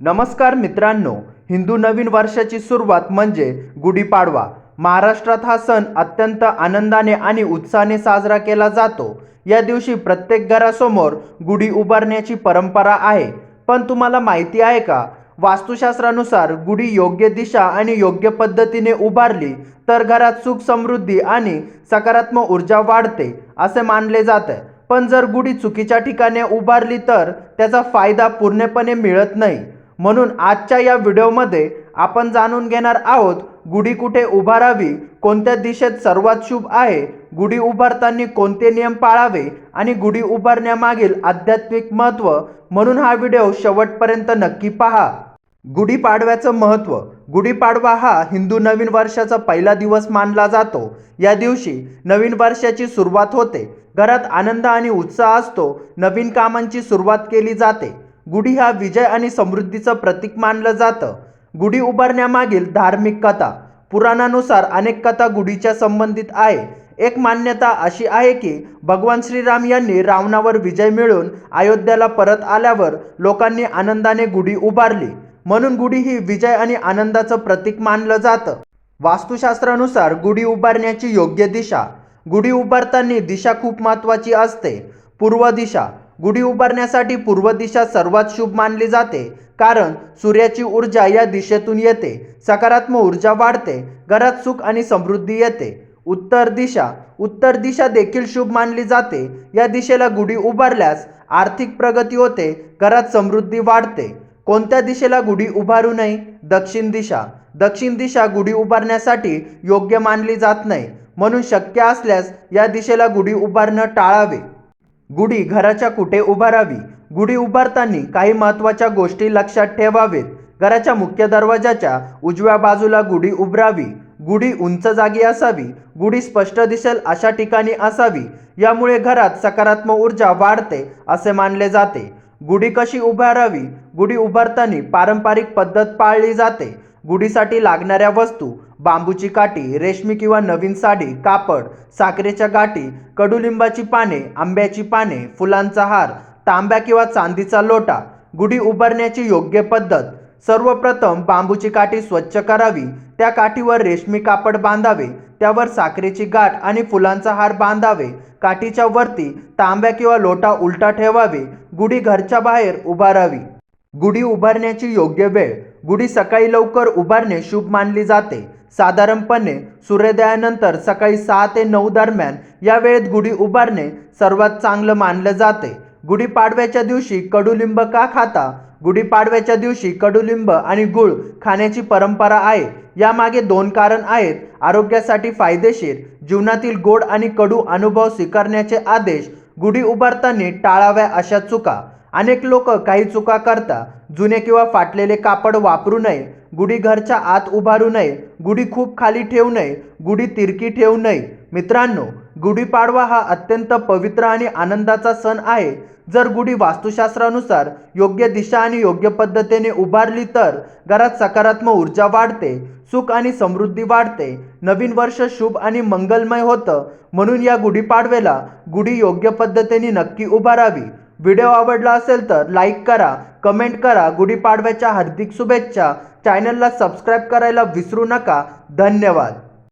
नमस्कार मित्रांनो, हिंदू नवीन वर्षाची सुरुवात म्हणजे गुढीपाडवा। महाराष्ट्रात हा सण अत्यंत आनंदाने आणि उत्साहाने साजरा केला जातो। या दिवशी प्रत्येक घरासमोर गुढी उभारण्याची परंपरा आहे। पण तुम्हाला माहिती आहे का, वास्तुशास्त्रानुसार गुढी योग्य दिशा आणि योग्य पद्धतीने उभारली तर घरात सुख समृद्धी आणि सकारात्मक ऊर्जा वाढते असे मानले जाते। पण जर गुढी चुकीच्या ठिकाणी उभारली तर त्याचा फायदा पूर्णपणे मिळत नाही। म्हणून आजच्या या व्हिडिओमध्ये आपण जाणून घेणार आहोत, गुढी कुठे उभारावी, कोणत्या दिशेत सर्वात शुभ आहे, गुढी उभारताना कोणते नियम पाळावे आणि गुढी उभारण्यामागील आध्यात्मिक महत्त्व। म्हणून हा व्हिडिओ शेवटपर्यंत नक्की पहा। गुढीपाडव्याचं महत्त्व। गुढीपाडवा हा हिंदू नवीन वर्षाचा पहिला दिवस मानला जातो। या दिवशी नवीन वर्षाची सुरुवात होते, घरात आनंद आणि उत्साह असतो, नवीन कामांची सुरुवात केली जाते। गुढी हा विजय आणि समृद्धीचं प्रतीक मानलं जातं। गुढी उभारण्यामागील धार्मिक कथा। पुराणानुसार अनेक कथा गुढीच्या संबंधित आहे। एक मान्यता अशी आहे की भगवान श्रीराम यांनी रावणावर विजय मिळवून अयोध्येला परत आल्यावर लोकांनी आनंदाने गुढी उभारली, म्हणून गुढी ही विजय आणि आनंदाचं प्रतीक मानलं जातं। वास्तुशास्त्रानुसार गुढी उभारण्याची योग्य दिशा। गुढी उभारताना दिशा खूप महत्त्वाची असते। पूर्व दिशा। गुढी उभारण्यासाठी पूर्व दिशा सर्वात शुभ मानली जाते, कारण सूर्याची ऊर्जा या दिशेतून येते, सकारात्मक ऊर्जा वाढते, घरात सुख आणि समृद्धी येते। उत्तर दिशा। उत्तर दिशा देखील शुभ मानली जाते। या दिशेला गुढी उभारल्यास आर्थिक प्रगती होते, घरात समृद्धी वाढते। कोणत्या दिशेला गुढी उभारू नये? दक्षिण दिशा। दक्षिण दिशा गुढी उभारण्यासाठी योग्य मानली जात नाही, म्हणून शक्य असल्यास या दिशेला गुढी उभारणं टाळावे। गुढी घराच्या कुठे उभारावी? गुढी उभारताना काही महत्त्वाच्या गोष्टी लक्षात ठेवावेत। घराच्या मुख्य दरवाजाच्या उजव्या बाजूला गुढी उभारावी। गुढी उंच जागी असावी। गुढी स्पष्ट दिसेल अशा ठिकाणी असावी, यामुळे घरात सकारात्मक ऊर्जा वाढते असे मानले जाते। गुढी कशी उभारावी? गुढी उभारताना पारंपरिक पद्धत पाळली जाते। गुढीसाठी लागणाऱ्या वस्तू: बांबूची काठी, रेशमी किंवा नवीन साडी, कापड, साखरेच्या गाठी, कडुलिंबाची पाने, आंब्याची पाने, फुलांचा हार, तांब्या किंवा चांदीचा लोटा। गुढी उभारण्याची योग्य पद्धत: सर्वप्रथम बांबूची काठी स्वच्छ करावी, त्या काठीवर रेशमी कापड बांधावे, त्यावर साखरेची गाठ आणि फुलांचा हार बांधावे, काठीच्या वरती तांब्या किंवा लोटा उलटा ठेवावे। गुढी घरच्या बाहेर उभारावी। गुढी उभारण्याची योग्य वेळ। गुढी सकाळी लवकर उभारणे शुभ मानली जाते, साधारणपणे सूर्योदयानंतर सकाळी 6 ते 9 दरम्यान। या वेळेत गुढी उभारणे सर्वात चांगलं मानलं जाते। गुढीपाडव्याच्या दिवशी कडुलिंब का खाता? गुढीपाडव्याच्या दिवशी कडुलिंब आणि गूळ खाण्याची परंपरा आहे। यामागे 2 कारण आहेत: आरोग्यासाठी फायदेशीर, जीवनातील गोड आणि कडू अनुभव स्वीकारण्याचे आदेश। गुढी उभारताना टाळाव्या अशा चुका। अनेक लोक काही चुका करतात: जुने किंवा फाटलेले कापड वापरू नये, गुढी घरच्या आत उभारू नये, गुढी खूप खाली ठेवू नये, गुढी तिरकी ठेवू नये। मित्रांनो, गुढीपाडवा हा अत्यंत पवित्र आणि आनंदाचा सण आहे। जर गुढी वास्तुशास्त्रानुसार योग्य दिशा आणि योग्य पद्धतीने उभारली तर घरात सकारात्मक ऊर्जा वाढते, सुख आणि समृद्धी वाढते, नवीन वर्ष शुभ आणि मंगलमय होतं। म्हणून या गुढीपाडव्याला गुढी योग्य पद्धतीने नक्की उभारावी। व्हिडिओ आवडला असेल तर लाईक करा, कमेंट करा। गुढीपाडव्याच्या हार्दिक शुभेच्छा। चॅनलला सबस्क्राईब करायला विसरू नका। धन्यवाद।